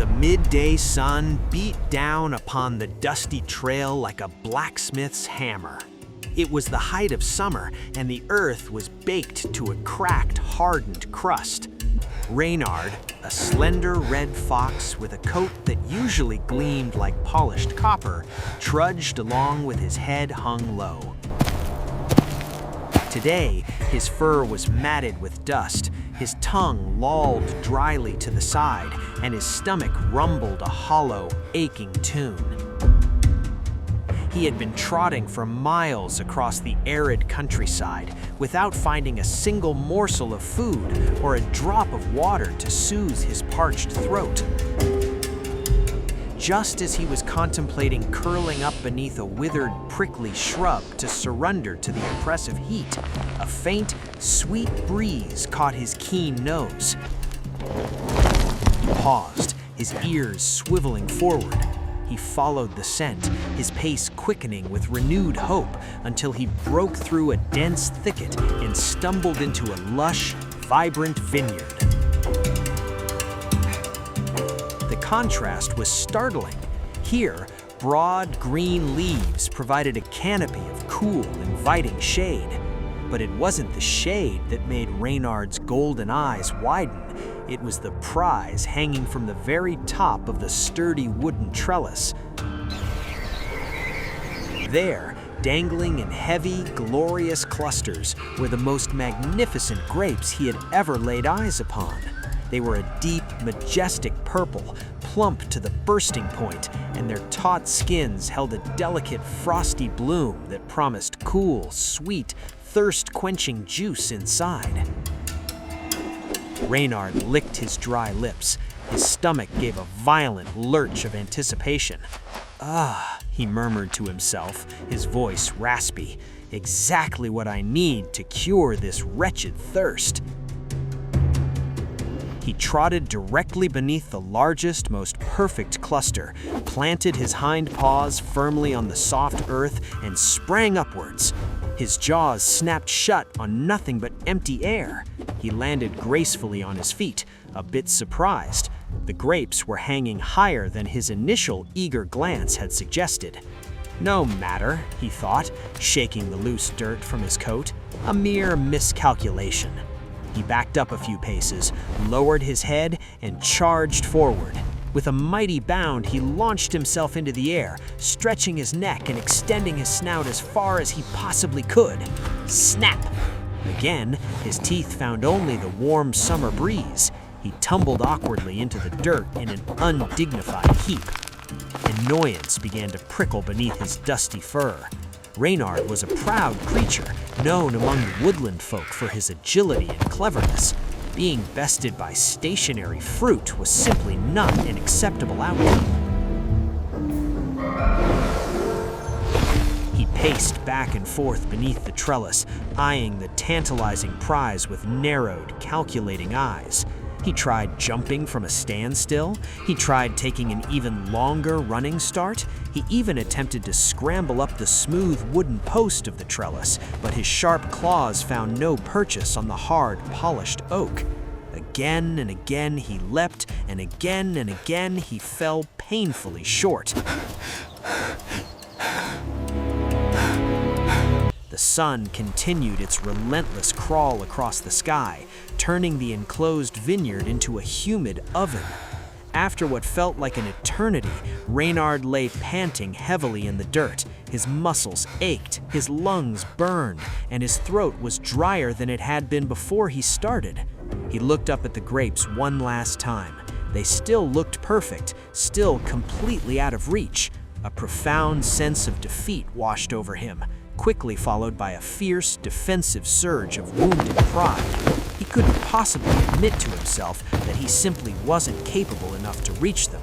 The midday sun beat down upon the dusty trail like a blacksmith's hammer. It was the height of summer, and the earth was baked to a cracked, hardened crust. Reynard, a slender red fox with a coat that usually gleamed like polished copper, trudged along with his head hung low. Today, his fur was matted with dust, his tongue lolled dryly to the side, and his stomach rumbled a hollow, aching tune. He had been trotting for miles across the arid countryside without finding a single morsel of food or a drop of water to soothe his parched throat. Just as he was contemplating curling up beneath a withered, prickly shrub to surrender to the oppressive heat, a faint, sweet breeze caught his keen nose. He paused, his ears swiveling forward. He followed the scent, his pace quickening with renewed hope until he broke through a dense thicket and stumbled into a lush, vibrant vineyard. The contrast was startling. Here, broad green leaves provided a canopy of cool, inviting shade. But it wasn't the shade that made Reynard's golden eyes widen. It was the prize hanging from the very top of the sturdy wooden trellis. There, dangling in heavy, glorious clusters, were the most magnificent grapes he had ever laid eyes upon. They were a deep, majestic purple, plump to the bursting point, and their taut skins held a delicate, frosty bloom that promised cool, sweet, thirst-quenching juice inside. Reynard licked his dry lips. His stomach gave a violent lurch of anticipation. "Ah," he murmured to himself, his voice raspy. "Exactly what I need to cure this wretched thirst." He trotted directly beneath the largest, most perfect cluster, planted his hind paws firmly on the soft earth, and sprang upwards. His jaws snapped shut on nothing but empty air. He landed gracefully on his feet, a bit surprised. The grapes were hanging higher than his initial eager glance had suggested. No matter, he thought, shaking the loose dirt from his coat. A mere miscalculation. He backed up a few paces, lowered his head, and charged forward. With a mighty bound, he launched himself into the air, stretching his neck and extending his snout as far as he possibly could. Snap! Again, his teeth found only the warm summer breeze. He tumbled awkwardly into the dirt in an undignified heap. Annoyance began to prickle beneath his dusty fur. Reynard was a proud creature, known among the woodland folk for his agility and cleverness. Being bested by stationary fruit was simply not an acceptable outcome. He paced back and forth beneath the trellis, eyeing the tantalizing prize with narrowed, calculating eyes. He tried jumping from a standstill. He tried taking an even longer running start. He even attempted to scramble up the smooth wooden post of the trellis, but his sharp claws found no purchase on the hard, polished oak. Again and again he leapt, and again he fell painfully short. The sun continued its relentless crawl across the sky, turning the enclosed vineyard into a humid oven. After what felt like an eternity, Reynard lay panting heavily in the dirt. His muscles ached, his lungs burned, and his throat was drier than it had been before he started. He looked up at the grapes one last time. They still looked perfect, still completely out of reach. A profound sense of defeat washed over him, quickly followed by a fierce, defensive surge of wounded pride. He couldn't possibly admit to himself that he simply wasn't capable enough to reach them.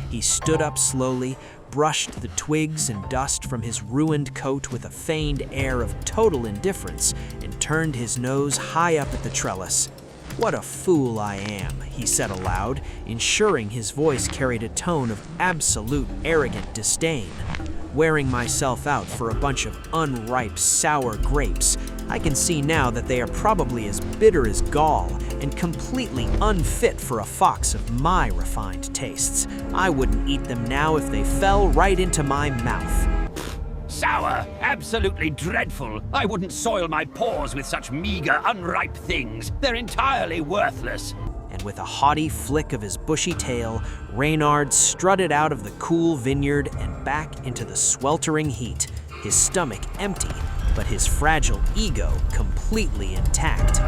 He stood up slowly, brushed the twigs and dust from his ruined coat with a feigned air of total indifference, and turned his nose high up at the trellis. "What a fool I am," he said aloud, ensuring his voice carried a tone of absolute arrogant disdain. wearing myself out for a bunch of unripe, sour grapes. I can see now that they are probably as bitter as gall and completely unfit for a fox of my refined tastes. I wouldn't eat them now if they fell right into my mouth. Sour, absolutely dreadful. I wouldn't soil my paws with such meager, unripe things. They're entirely worthless. And with a haughty flick of his bushy tail, Reynard strutted out of the cool vineyard and back into the sweltering heat, his stomach empty, but his fragile ego completely intact.